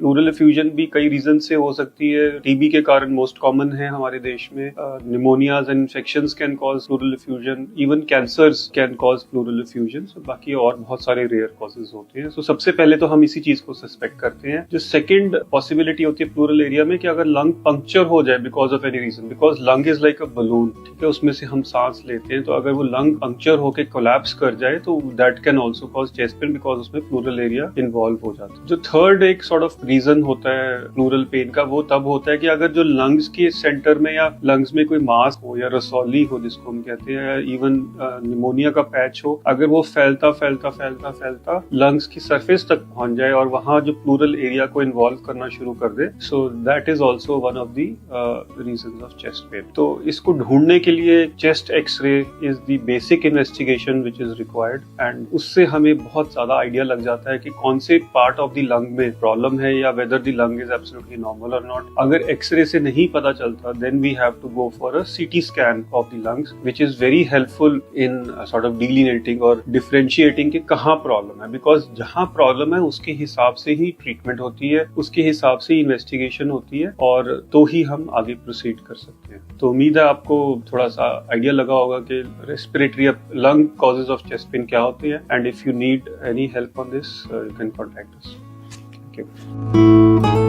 Plural effusion भी कई reason से हो सकती है। टीबी के कारण मोस्ट कॉमन है हमारे देश में। Pneumonias and infections can cause pleural effusion, even cancers can cause pleural effusion. बाकी और बहुत सारे रेयर कॉजेज होते हैं। सबसे पहले तो हम इसी चीज को सस्पेक्ट करते हैं। जो सेकंड पॉसिबिलिटी होती है प्लूरल एरिया में कि अगर लंग पंक्चर हो जाए because of any reason, because lung is like a balloon, ठीक है, उसमें से हम सांस लेते हैं, तो अगर वो लंग पंक्चर होकर कोलैप्स कर जाए तो that can also cause chest pain, because उसमें प्लूरल एरिया इन्वॉल्व हो जाता है। जो थर्ड एक सॉर्ट ऑफ रीजन होता है प्लूरल पेन का, वो तब होता है कि अगर जो लंग्स के सेंटर में या लंग्स में कोई मास हो या रसौली हो जिसको हम कहते हैं, या इवन निमोनिया का पैच हो, अगर वो फैलता फैलता फैलता फैलता लंग्स की सरफेस तक पहुंच जाए और वहां जो प्लूरल एरिया को इन्वॉल्व करना शुरू कर दे, so that is also one of the reasons of chest pain. तो इसको ढूंढने के लिए chest x-ray is the basic investigation which is required, and उससे हमें बहुत ज्यादा आइडिया लग जाता है कि कौन से पार्ट ऑफ द लंग में प्रॉब्लम है या whether the lung is absolutely normal और नॉट। अगर एक्सरे से नहीं पता चलता, then we have to go for a CT scan of the lungs, which is very helpful in sort of delineating और डिफरेंशिएटिंग कि कहाँ प्रॉब्लम है, बिकॉज जहाँ प्रॉब्लम है उसके हिसाब से ही ट्रीटमेंट होती है, उसके हिसाब से इन्वेस्टिगेशन होती है, और तो ही हम आगे प्रोसीड कर सकते हैं। तो उम्मीद है आपको थोड़ा सा आइडिया लगा होगा कि respiratory lung causes of chest pen क्या होते हैं, and if you need any help on this you can contact us. Thank you.